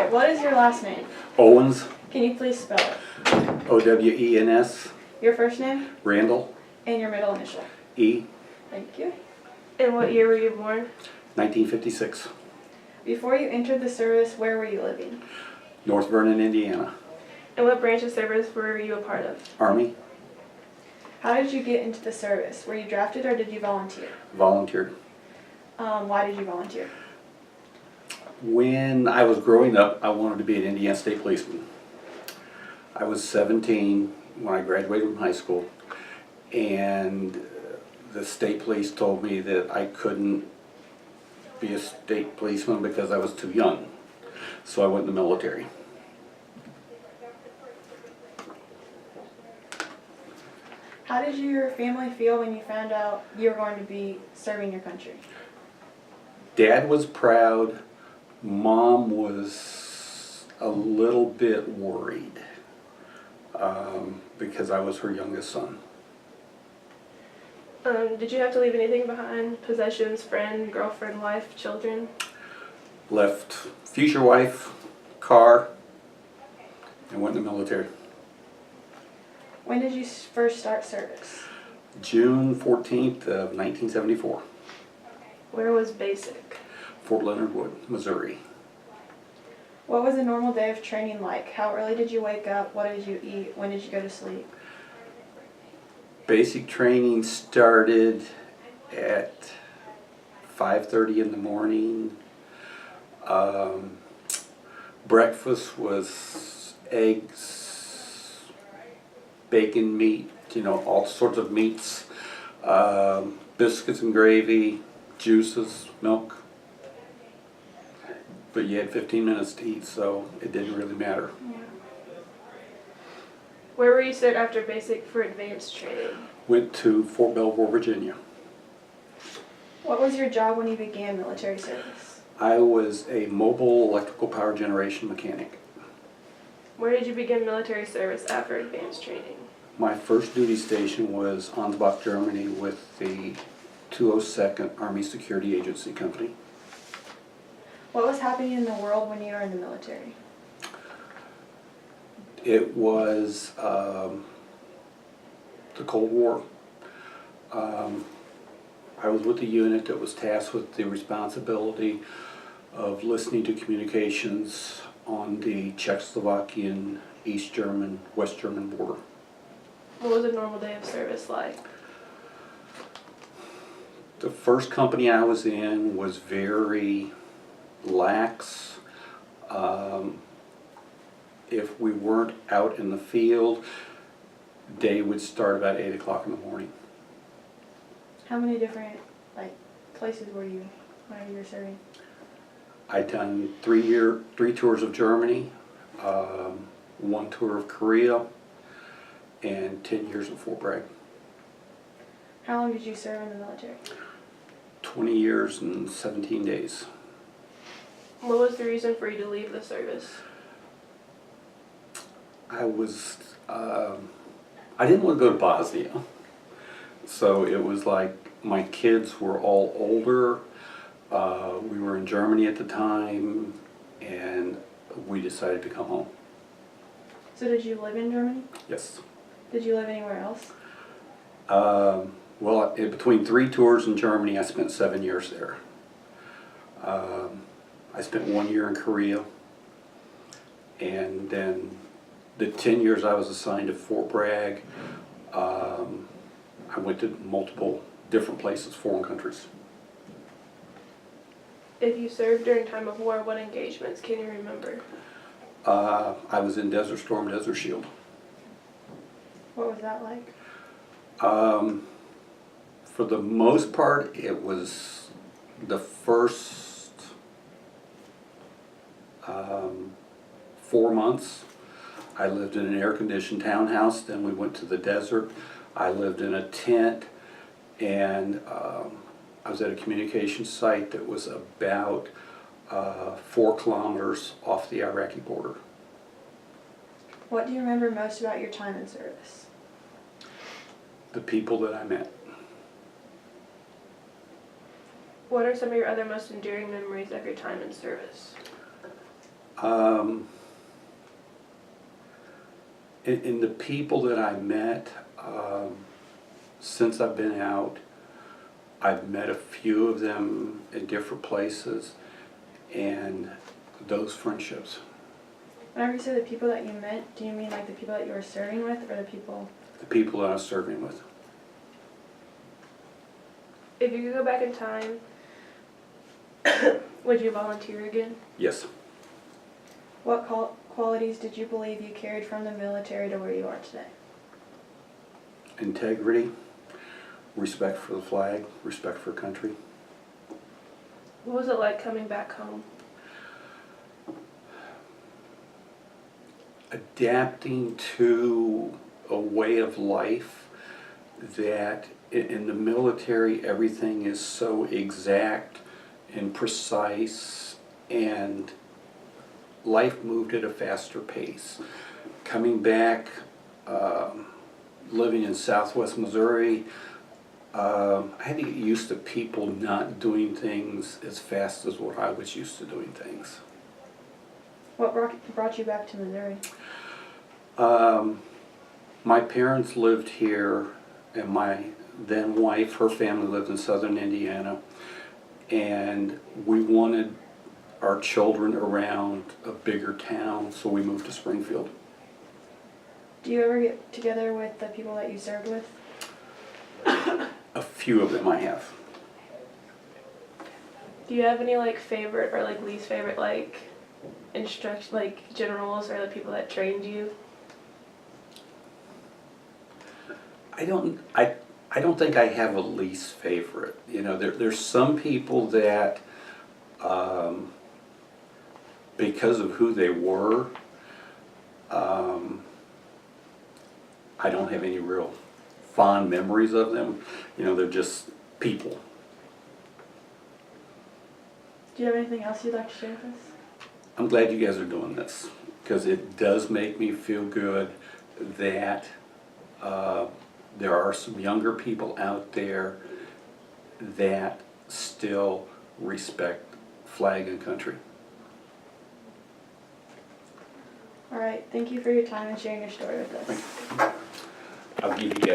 Alright, what is your last name? Owens, Can you please spell it? Owens, Your first name Randall, and your middle initial. E, Thank you. And what year were you born? 1956, Before you entered the service, where were you living? North Vernon, Indiana. And what branch of service were you a part of? Army, How did you get into the service? Were you drafted or did you volunteer? volunteered. Why did you volunteer? When I was growing up, I wanted to be an Indiana State Policeman. I was 17 when I graduated from high school, and the state police told me that I couldn't be a state policeman because I was too young. So I went in the military. How did your family feel when you found out you were going to be serving your country? Dad was proud. Mom was a little bit worried because I was her youngest son. Did you have to leave anything behind? Possessions, friend, girlfriend, wife, children? Left future wife, car, and went in the military. When did you first start service? June 14th of 1974, Where was basic? Fort Leonard Wood, Missouri. What was a normal day of training like? How early did you wake up? What did you eat? When did you go to sleep? Basic training started at 5:30 in the morning. Breakfast was eggs, bacon, meat, all sorts of meats, biscuits and gravy, juices, milk. But you had 15 minutes to eat, so it didn't really matter. Where were you sent after basic for advanced training? Went to Fort Belvoir, Virginia. What was your job when you began military service? I was a mobile electrical power generation mechanic. Where did you begin military service after advanced training? My first duty station was Ansbach, Germany with the 202nd Army Security Agency Company. What was happening in the world when you were in the military? It was the Cold War. I was with a unit that was tasked with the responsibility of listening to communications on the Czechoslovakian, East German, West German border. What was a normal day of service like? The first company I was in was very lax. If we weren't out in the field, day would start about 8 o'clock in the morning. How many different places were you when you were serving? I'd done three tours of Germany, 1 tour of Korea, and 10 years at Fort Bragg. How long did you serve in the military? 20 years and 17 days. What was the reason for you to leave the service? I didn't want to go to Bosnia. So it was like my kids were all older. We were in Germany at the time, and we decided to come home. So did you live in Germany? Yes. Did you live anywhere else? Well, in between 3 tours in Germany, I spent 7 years there. I spent 1 year in Korea, and then the 10 years I was assigned to Fort Bragg, I went to multiple different places, foreign countries. If you served during time of war, what engagements can you remember? I was in Desert Storm, Desert Shield. What was that like? For the most part, it was the first 4 months. I lived in an air-conditioned townhouse, then we went to the desert. I lived in a tent, and I was at a communication site that was about 4 kilometers off the Iraqi border. What do you remember most about your time in service? The people that I met. What are some of your other most enduring memories of your time in service? In the people that I met, since I've been out, I've met a few of them in different places, and those friendships, Whenever you say the people that you met, do you mean like the people that you were serving with, or the people? the people that I was serving with. If you could go back in time, would you volunteer again? Yes. What qualities did you believe you carried from the military to where you are today? Integrity, respect for the flag, respect for country. What was it like coming back home? Adapting to a way of life that in the military everything is so exact and precise, and life moved at a faster pace. Coming back, living in Southwest Missouri, I had to get used to people not doing things as fast as what I was used to doing things. What brought you back to Missouri? My parents lived here, and my then wife, her family lived in southern Indiana, and we wanted our children around a bigger town, so we moved to Springfield. Do you ever get together with the people that you served with? A few of them I have. Do you have any like favorite or like least favorite like generals or the people that trained you? I don't think I have a least favorite. You know, there's some people that, because of who they were, I don't have any real fond memories of them. You know, they're just people. Do you have anything else you'd like to share with us? I'm glad you guys are doing this, because it does make me feel good that there are some younger people out there that still respect flag and country. All right, thank you for your time and sharing your story with us. I'll give you guys